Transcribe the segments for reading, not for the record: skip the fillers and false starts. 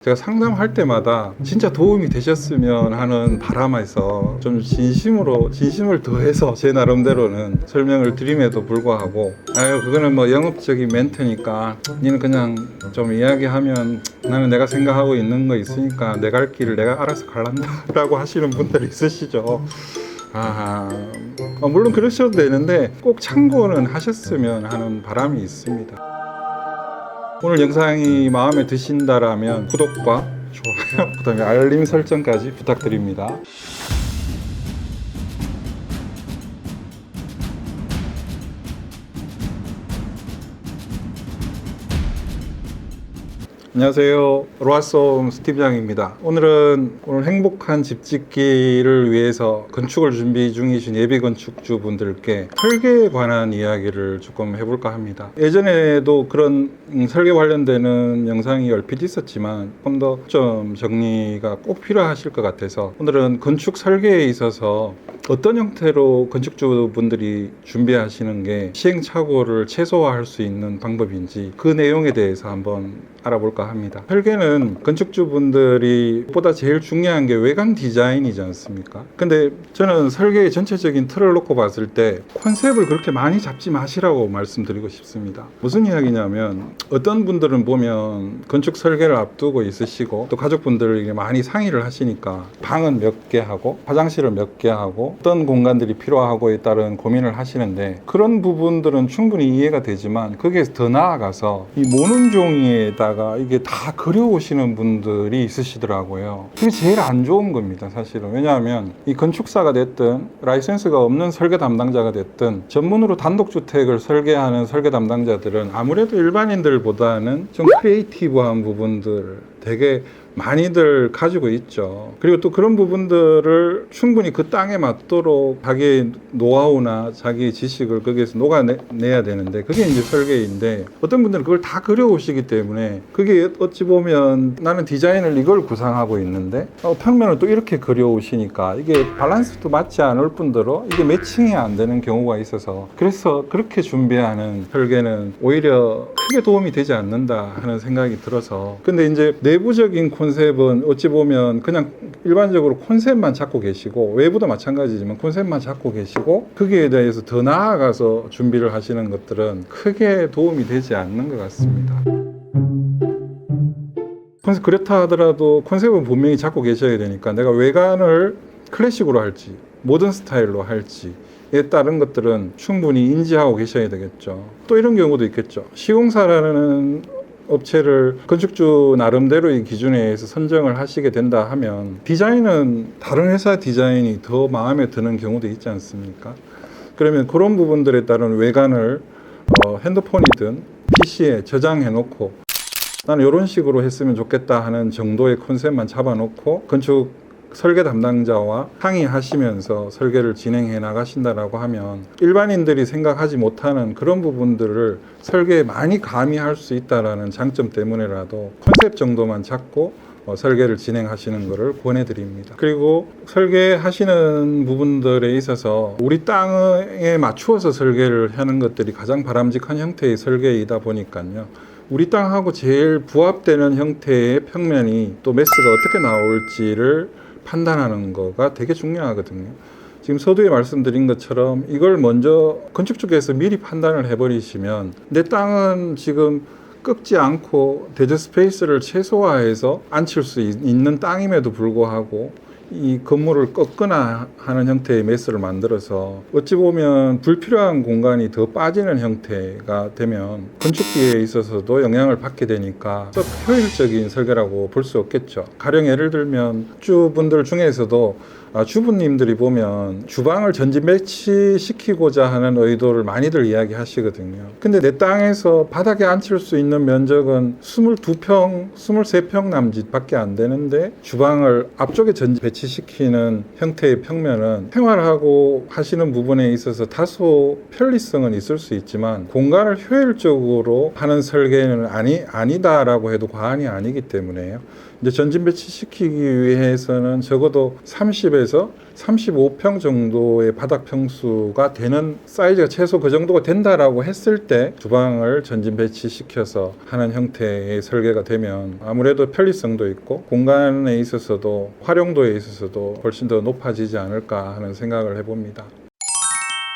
제가 상담할 때마다 진짜 도움이 되셨으면 하는 바람에서 좀 진심을 더해서 제 나름대로는 설명을 드림에도 불구하고 그거는 뭐 영업적인 멘트니까 니는 그냥 좀 이야기하면 나는 내가 생각하고 있는 거 있으니까 내 갈 길을 내가 알아서 갈란다 라고 하시는 분들이 있으시죠. 물론 그러셔도 되는데 꼭 참고는 하셨으면 하는 바람이 있습니다. 오늘 영상이 마음에 드신다라면 구독과 좋아요, 그 다음에 알림 설정까지 부탁드립니다. 안녕하세요. 로아솜 스티브장입니다. 오늘 행복한 집 짓기를 위해서 건축을 준비 중이신 예비 건축주 분들께 설계에 관한 이야기를 조금 해볼까 합니다. 예전에도 그런 설계 관련되는 영상이 얼핏 있었지만 좀 더 좀 정리가 꼭 필요하실 것 같아서 오늘은 건축 설계에 있어서 어떤 형태로 건축주 분들이 준비하시는 게 시행착오를 최소화할 수 있는 방법인지 그 내용에 대해서 한번 알아볼까 합니다. 설계는 건축주분들이 보다 제일 중요한 게 외관 디자인이지 않습니까? 근데 저는 설계의 전체적인 틀을 놓고 봤을 때 컨셉을 그렇게 많이 잡지 마시라고 말씀드리고 싶습니다. 무슨 이야기냐면 어떤 분들은 보면 건축 설계를 앞두고 있으시고 또 가족분들에게 많이 상의를 하시니까 방은 몇 개 하고 화장실을 몇 개 하고 어떤 공간들이 필요하고에 따른 고민을 하시는데 그런 부분들은 충분히 이해가 되지만 거기에 더 나아가서 이 모는 종이에다가 이게 다 그려오시는 분들이 있으시더라고요. 그게 제일 안 좋은 겁니다, 사실은. 왜냐하면 이 건축사가 됐든 라이센스가 없는 설계 담당자가 됐든 전문으로 단독주택을 설계하는 설계 담당자들은 아무래도 일반인들보다는 좀 크리에이티브한 부분들 되게 많이들 가지고 있죠. 그리고 또 그런 부분들을 충분히 그 땅에 맞도록 자기의 노하우나 자기의 지식을 거기에서 녹아내야 되는데 그게 이제 설계인데 어떤 분들은 그걸 다 그려오시기 때문에 그게 어찌 보면 나는 디자인을 이걸 구상하고 있는데 평면을 또 이렇게 그려오시니까 이게 밸런스도 맞지 않을 뿐더러 이게 매칭이 안 되는 경우가 있어서 그래서 그렇게 준비하는 설계는 오히려 크게 도움이 되지 않는다 하는 생각이 들어서 근데 이제 내부적인 콘셉트는 어찌 보면 그냥 일반적으로 콘셉트만 잡고 계시고 외부도 마찬가지지만 콘셉트만 잡고 계시고 거기에 대해서 더 나아가서 준비를 하시는 것들은 크게 도움이 되지 않는 것 같습니다. 그렇다 하더라도 콘셉트는 분명히 잡고 계셔야 되니까 내가 외관을 클래식으로 할지 모던 스타일로 할지 에 따른 것들은 충분히 인지하고 계셔야 되겠죠. 또 이런 경우도 있겠죠. 시공사라는 업체를 건축주 나름대로의 기준에 의해서 선정을 하시게 된다 하면 디자인은 다른 회사 디자인이 더 마음에 드는 경우도 있지 않습니까? 그러면 그런 부분들에 따른 외관을 핸드폰이든 PC에 저장해 놓고 나는 이런 식으로 했으면 좋겠다 하는 정도의 컨셉만 잡아 놓고 건축 설계 담당자와 상의하시면서 설계를 진행해 나가신다라고 하면 일반인들이 생각하지 못하는 그런 부분들을 설계에 많이 가미할 수 있다라는 장점 때문에라도 컨셉 정도만 잡고 설계를 진행하시는 것을 권해드립니다. 그리고 설계하시는 부분들에 있어서 우리 땅에 맞추어서 설계를 하는 것들이 가장 바람직한 형태의 설계이다 보니까요. 우리 땅하고 제일 부합되는 형태의 평면이 또 매스가 어떻게 나올지를 판단하는 거가 되게 중요하거든요. 지금 서두에 말씀드린 것처럼 이걸 먼저 건축 쪽에서 미리 판단을 해버리시면 내 땅은 지금 꺾지 않고 대저 스페이스를 최소화해서 앉힐 수 있는 땅임에도 불구하고 이 건물을 꺾거나 하는 형태의 매스를 만들어서 어찌 보면 불필요한 공간이 더 빠지는 형태가 되면 건축비에 있어서도 영향을 받게 되니까 효율적인 설계라고 볼 수 없겠죠. 가령 예를 들면 주분들 중에서도 주부님들이 보면 주방을 전지 배치시키고자 하는 의도를 많이들 이야기하시거든요. 근데 내 땅에서 바닥에 앉힐 수 있는 면적은 22평, 23평 남짓밖에 안 되는데 주방을 앞쪽에 전지 배치시키는 형태의 평면은 생활하고 하시는 부분에 있어서 다소 편리성은 있을 수 있지만 공간을 효율적으로 하는 설계는 아니다라고 해도 과언이 아니기 때문에요. 이제 전진 배치시키기 위해서는 적어도 30에서 35평 정도의 바닥 평수가 되는 사이즈가 최소 그 정도가 된다라고 했을 때 주방을 전진 배치시켜서 하는 형태의 설계가 되면 아무래도 편리성도 있고 공간에 있어서도 활용도에 있어서도 훨씬 더 높아지지 않을까 하는 생각을 해봅니다.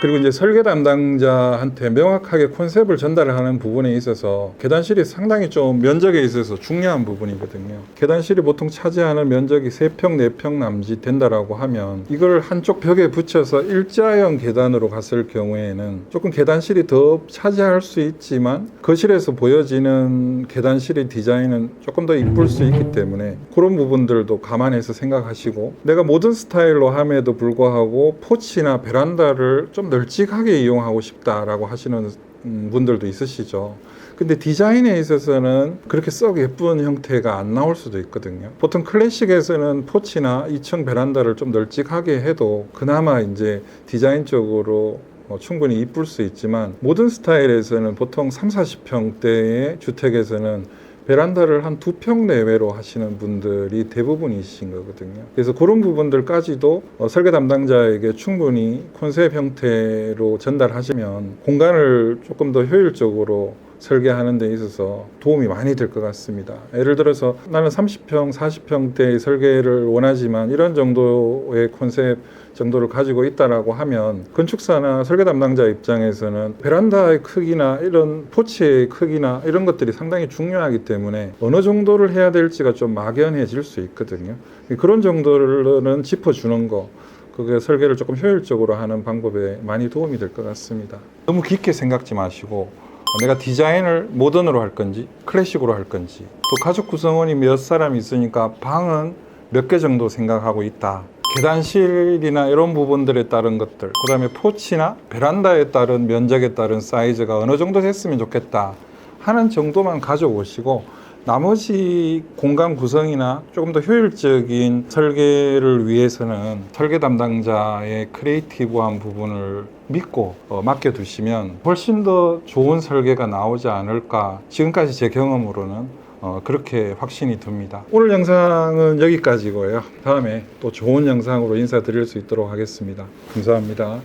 그리고 이제 설계 담당자한테 명확하게 컨셉을 전달하는 부분에 있어서 계단실이 상당히 좀 면적에 있어서 중요한 부분이거든요. 계단실이 보통 차지하는 면적이 3평, 4평 남짓 된다라고 하면 이걸 한쪽 벽에 붙여서 일자형 계단으로 갔을 경우에는 조금 계단실이 더 차지할 수 있지만 거실에서 보여지는 계단실의 디자인은 조금 더 이쁠 수 있기 때문에 그런 부분들도 감안해서 생각하시고 내가 모든 스타일로 함에도 불구하고 포치나 베란다를 좀 널찍하게 이용하고 싶다라고 하시는 분들도 있으시죠. 근데 디자인에 있어서는 그렇게 썩 예쁜 형태가 안 나올 수도 있거든요. 보통 클래식에서는 포치나 2층 베란다를 좀 널찍하게 해도 그나마 이제 디자인적으로 충분히 이쁠 수 있지만 모든 스타일에서는 보통 30-40평대의 주택에서는 베란다를 한 2평 내외로 하시는 분들이 대부분이신 거거든요. 그래서 그런 부분들까지도 설계 담당자에게 충분히 컨셉 형태로 전달하시면 공간을 조금 더 효율적으로 설계하는 데 있어서 도움이 많이 될 것 같습니다. 예를 들어서 나는 30평, 40평대의 설계를 원하지만 이런 정도의 컨셉 정도를 가지고 있다라고 하면 건축사나 설계 담당자 입장에서는 베란다의 크기나 이런 포치의 크기나 이런 것들이 상당히 중요하기 때문에 어느 정도를 해야 될지가 좀 막연해질 수 있거든요. 그런 정도는 짚어주는 거, 그게 설계를 조금 효율적으로 하는 방법에 많이 도움이 될 것 같습니다. 너무 깊게 생각지 마시고 내가 디자인을 모던으로 할 건지 클래식으로 할 건지 또 가족 구성원이 몇 사람 있으니까 방은 몇 개 정도 생각하고 있다. 계단실이나 이런 부분들에 따른 것들, 그 다음에 포치나 베란다에 따른 면적에 따른 사이즈가 어느 정도 됐으면 좋겠다 하는 정도만 가져오시고 나머지 공간 구성이나 조금 더 효율적인 설계를 위해서는 설계 담당자의 크리에이티브한 부분을 믿고 맡겨두시면 훨씬 더 좋은 설계가 나오지 않을까, 지금까지 제 경험으로는 그렇게 확신이 듭니다. 오늘 영상은 여기까지고요. 다음에 또 좋은 영상으로 인사드릴 수 있도록 하겠습니다. 감사합니다.